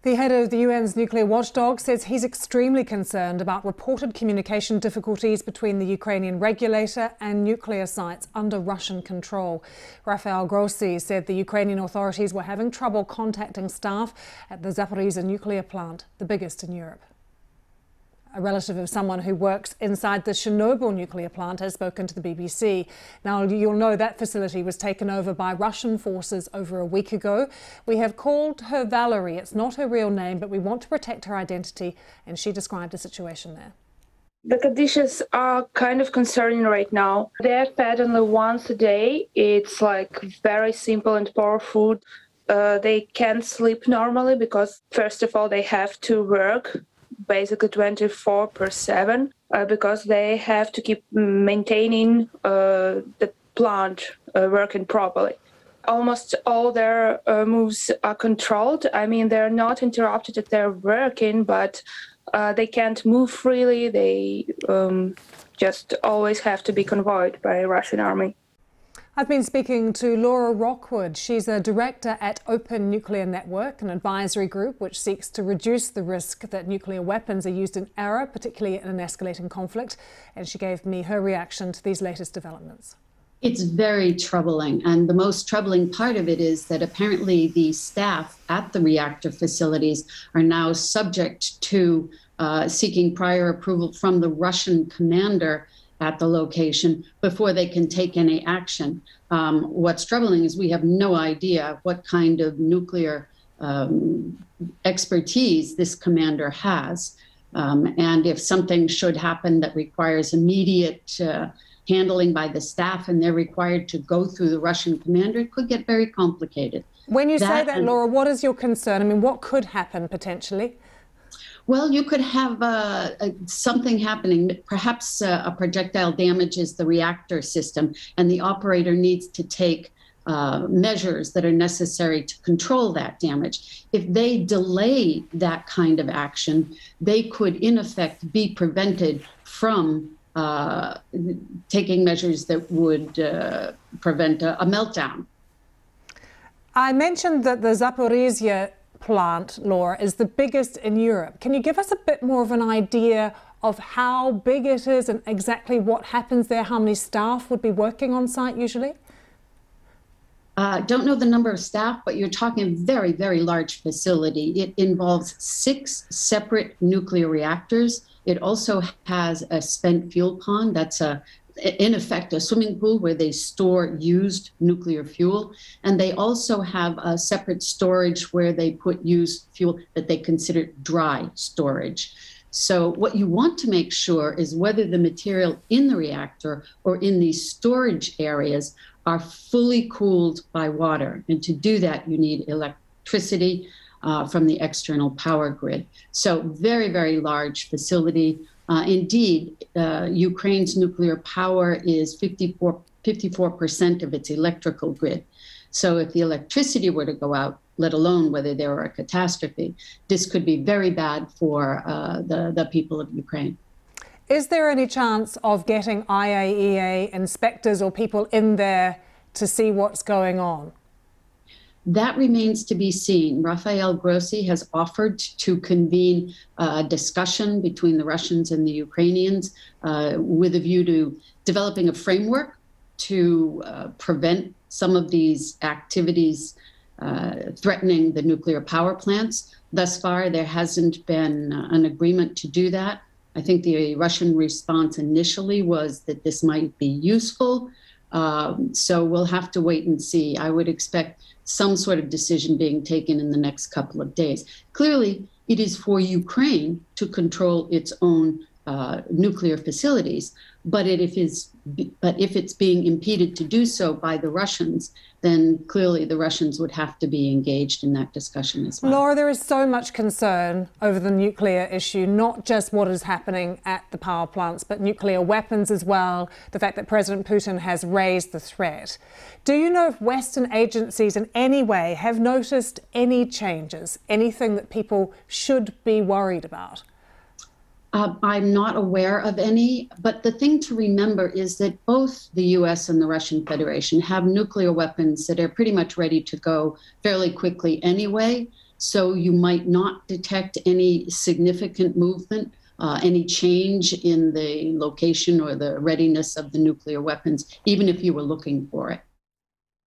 The head of the UN's nuclear watchdog says he's extremely concerned about reported communication difficulties between the Ukrainian regulator and nuclear sites under Russian control. Rafael Grossi said the Ukrainian authorities were having trouble contacting staff at the Zaporizhzhia nuclear plant, the biggest in Europe. A relative of someone who works inside the Chernobyl nuclear plant has spoken to the BBC. Now, you'll know that facility was taken over by Russian forces over a week ago. We have called her Valerie. It's not her real name, but we want to protect her identity, and she described the situation there. The conditions are kind of concerning right now. They're fed only once a day. It's like very simple and poor food. They can't sleep normally because, first of all, they have to work basically 24/7 because they have to keep maintaining the plant working properly. Almost all their moves are controlled. I mean, they're not interrupted if they're working, but they can't move freely. They just always have to be convoyed by the Russian army. I've been speaking to Laura Rockwood. She's a director at Open Nuclear Network, an advisory group which seeks to reduce the risk that nuclear weapons are used in error, particularly in an escalating conflict. And she gave me her reaction to these latest developments. It's very troubling. And the most troubling part of it is that apparently the staff at the reactor facilities are now subject to seeking prior approval from the Russian commander at the location before they can take any action. What's troubling is we have no idea what kind of nuclear expertise this commander has. And if something should happen that requires immediate handling by the staff and they're required to go through the Russian commander, it could get very complicated. When you say that, Laura, what is your concern? I mean, what could happen potentially? Well, you could have something happening. Perhaps a projectile damages the reactor system, and the operator needs to take measures that are necessary to control that damage. If they delay that kind of action, they could, in effect, be prevented from taking measures that would prevent a meltdown. I mentioned that the Zaporizhzhia plant, Laura, is the biggest in Europe. Can you give us a bit more of an idea of how big it is and exactly what happens there? How many staff would be working on site usually? Don't know the number of staff, but you're talking a very, very large facility. It involves 6 separate nuclear reactors. It also has a spent fuel pond. That's in effect, a swimming pool where they store used nuclear fuel. And they also have a separate storage where they put used fuel that they consider dry storage. So what you want to make sure is whether the material in the reactor or in these storage areas are fully cooled by water. And to do that, you need electricity from the external power grid. So very, very large facility. Indeed, Ukraine's nuclear power is 54% of its electrical grid. So if the electricity were to go out, let alone whether there were a catastrophe, this could be very bad for the people of Ukraine. Is there any chance of getting IAEA inspectors or people in there to see what's going on? That remains to be seen. Rafael Grossi has offered to convene a discussion between the Russians and the Ukrainians with a view to developing a framework to prevent some of these activities threatening the nuclear power plants. Thus far, there hasn't been an agreement to do that. I think the Russian response initially was that this might be useful. So we'll have to wait and see. I would expect some sort of decision being taken in the next couple of days. Clearly, it is for Ukraine to control its own nuclear facilities, but if it's being impeded to do so by the Russians, then clearly the Russians would have to be engaged in that discussion as well. Laura, there is so much concern over the nuclear issue, not just what is happening at the power plants, but nuclear weapons as well, the fact that President Putin has raised the threat. Do you know if Western agencies in any way have noticed any changes, anything that people should be worried about? I'm not aware of any, but the thing to remember is that both the US and the Russian Federation have nuclear weapons that are pretty much ready to go fairly quickly anyway. So you might not detect any significant movement, any change in the location or the readiness of the nuclear weapons, even if you were looking for it.